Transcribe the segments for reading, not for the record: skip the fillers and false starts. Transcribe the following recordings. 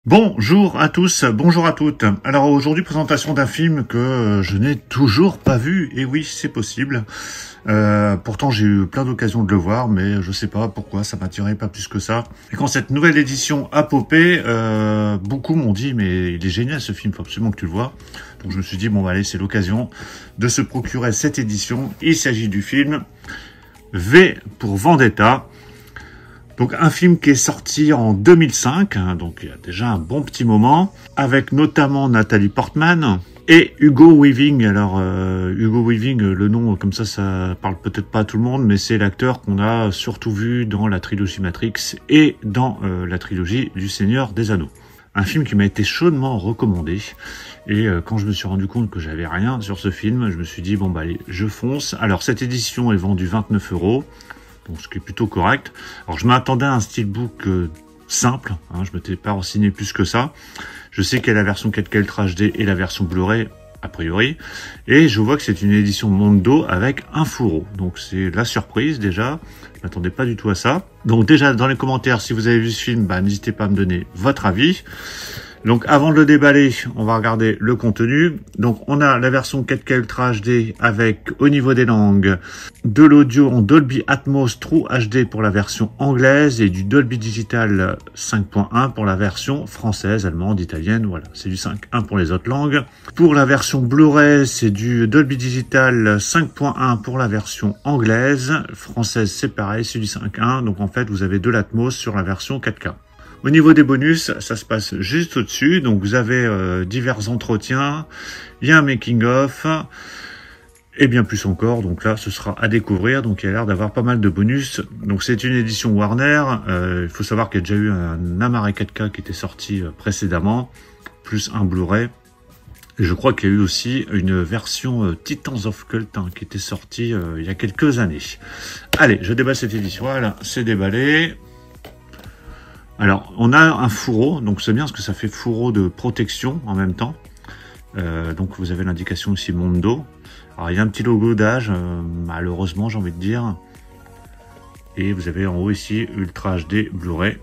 Bonjour à tous, bonjour à toutes. Alors aujourd'hui, présentation d'un film que je n'ai toujours pas vu, et oui, c'est possible. Pourtant, j'ai eu plein d'occasions de le voir, mais je sais pas pourquoi, ça m'attirait pas plus que ça. Et quand cette nouvelle édition a popé, beaucoup m'ont dit, mais il est génial ce film, faut absolument que tu le vois. Donc je me suis dit, bon, allez, c'est l'occasion de se procurer cette édition. Il s'agit du film V pour Vendetta. Donc un film qui est sorti en 2005, hein, donc il y a déjà un bon petit moment, avec notamment Nathalie Portman et Hugo Weaving. Alors Hugo Weaving, le nom comme ça parle peut-être pas à tout le monde, mais c'est l'acteur qu'on a surtout vu dans la trilogie Matrix et dans la trilogie du Seigneur des Anneaux. Un film qui m'a été chaudement recommandé, et quand je me suis rendu compte que j'avais rien sur ce film, je me suis dit bon bah allez, je fonce. Alors cette édition est vendue 29 €. Donc, ce qui est plutôt correct. Alors, je m'attendais à un steelbook simple. Hein, je ne m'étais pas renseigné plus que ça. Je sais qu'il y a la version 4K Ultra HD et la version Blu-ray, a priori. Et je vois que c'est une édition Mondo avec un fourreau. Donc, c'est la surprise, déjà. Je ne m'attendais pas du tout à ça. Donc, déjà, dans les commentaires, si vous avez vu ce film, bah, n'hésitez pas à me donner votre avis. Donc avant de le déballer, on va regarder le contenu. Donc on a la version 4K Ultra HD avec, au niveau des langues, de l'audio en Dolby Atmos True HD pour la version anglaise et du Dolby Digital 5.1 pour la version française, allemande, italienne. Voilà, c'est du 5.1 pour les autres langues. Pour la version Blu-ray, c'est du Dolby Digital 5.1 pour la version anglaise. Française, c'est pareil, c'est du 5.1. Donc en fait, vous avez de l'Atmos sur la version 4K. Au niveau des bonus, ça se passe juste au-dessus. Donc vous avez divers entretiens, il y a un making-of, et bien plus encore. Donc là, ce sera à découvrir. Donc il y a l'air d'avoir pas mal de bonus. Donc c'est une édition Warner. Il faut savoir qu'il y a déjà eu un Amaré 4K qui était sorti précédemment, plus un Blu-ray. Et je crois qu'il y a eu aussi une version Titans of Cult qui était sortie il y a quelques années. Allez, je déballe cette édition. Voilà, c'est déballé. Alors, on a un fourreau, donc c'est bien parce que ça fait fourreau de protection en même temps. Donc vous avez l'indication ici Mondo. Alors il y a un petit logo d'âge, malheureusement j'ai envie de dire. Et vous avez en haut ici Ultra HD Blu-ray.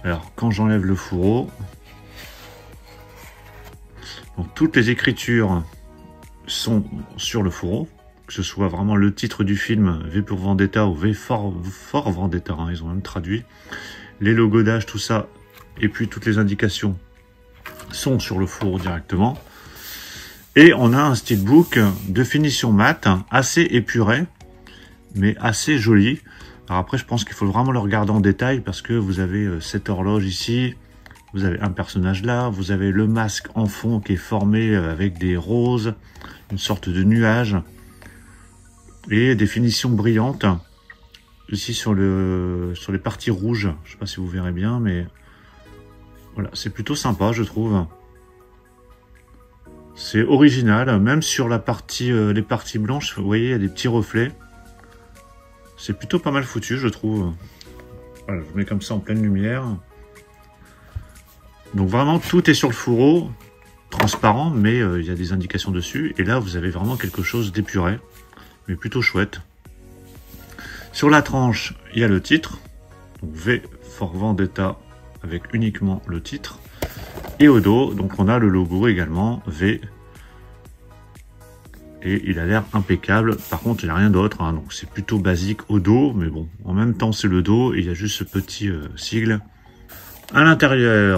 Alors quand j'enlève le fourreau, donc toutes les écritures sont sur le fourreau. Que ce soit vraiment le titre du film, V pour Vendetta ou V for Vendetta, hein, ils ont même traduit. Les logos d'âge, tout ça, et puis toutes les indications sont sur le fourreau directement. Et on a un steelbook de finition mat, assez épuré, mais assez joli. Alors après, je pense qu'il faut vraiment le regarder en détail, parce que vous avez cette horloge ici, vous avez un personnage là, vous avez le masque en fond qui est formé avec des roses, une sorte de nuage, et des finitions brillantes ici sur les parties rouges. Je sais pas si vous verrez bien, mais voilà, c'est plutôt sympa, je trouve. C'est original, même sur la partie, les parties blanches, vous voyez, il y a des petits reflets. C'est plutôt pas mal foutu, je trouve. Voilà, je vous mets comme ça en pleine lumière. Donc vraiment, tout est sur le fourreau, transparent, mais il y a des indications dessus. Et là, vous avez vraiment quelque chose d'épuré, mais plutôt chouette. Sur la tranche, il y a le titre, donc V for Vendetta, avec uniquement le titre. Et au dos, donc on a le logo également, V. Et il a l'air impeccable. Par contre, il n'y a rien d'autre, hein, donc c'est plutôt basique au dos, mais bon, en même temps c'est le dos, et il y a juste ce petit sigle. À l'intérieur,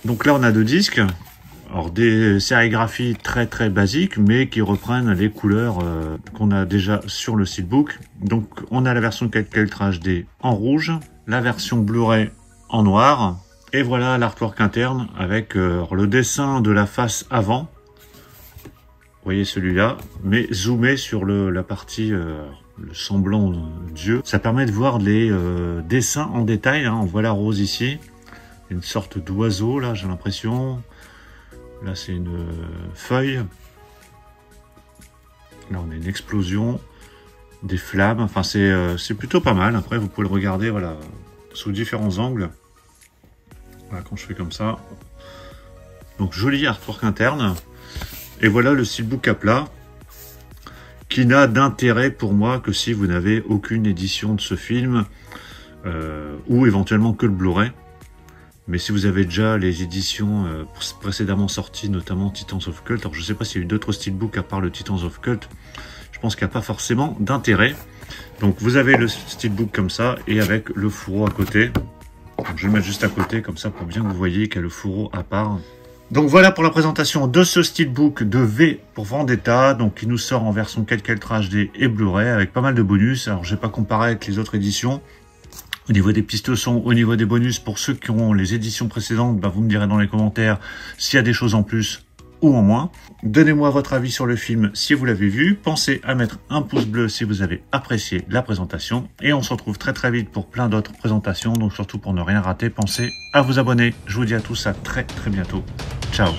donc là on a deux disques. Alors des sérigraphies très très basiques, mais qui reprennent les couleurs qu'on a déjà sur le steelbook. Donc on a la version 4K Ultra HD en rouge, la version Blu-ray en noir, et voilà l'artwork interne avec le dessin de la face avant. Vous voyez celui-là, mais zoomé sur la partie, le semblant d'yeux. Ça permet de voir les dessins en détail, hein. On voit la rose ici, une sorte d'oiseau là, j'ai l'impression. Là, c'est une feuille. Là, on a une explosion, des flammes. Enfin, c'est plutôt pas mal. Après, vous pouvez le regarder, voilà, sous différents angles. Voilà, quand je fais comme ça. Donc, joli artwork interne. Et voilà le steelbook à plat, qui n'a d'intérêt pour moi que si vous n'avez aucune édition de ce film, ou éventuellement que le Blu-ray. Mais si vous avez déjà les éditions précédemment sorties, notamment Titans of Cult, alors je ne sais pas s'il y a eu d'autres steelbooks à part le Titans of Cult, je pense qu'il n'y a pas forcément d'intérêt. Donc vous avez le steelbook comme ça, et avec le fourreau à côté. Donc, je vais le mettre juste à côté, comme ça, pour bien que vous voyez qu'il y a le fourreau à part. Donc voilà pour la présentation de ce steelbook de V pour Vendetta, donc qui nous sort en version 4K Ultra HD et Blu-ray, avec pas mal de bonus. Alors je vais pas comparer avec les autres éditions. Au niveau des pistes son, au niveau des bonus, pour ceux qui ont les éditions précédentes, bah, vous me direz dans les commentaires s'il y a des choses en plus ou en moins. Donnez-moi votre avis sur le film si vous l'avez vu. Pensez à mettre un pouce bleu si vous avez apprécié la présentation. Et on se retrouve très très vite pour plein d'autres présentations. Donc surtout pour ne rien rater, pensez à vous abonner. Je vous dis à tous à très très bientôt. Ciao.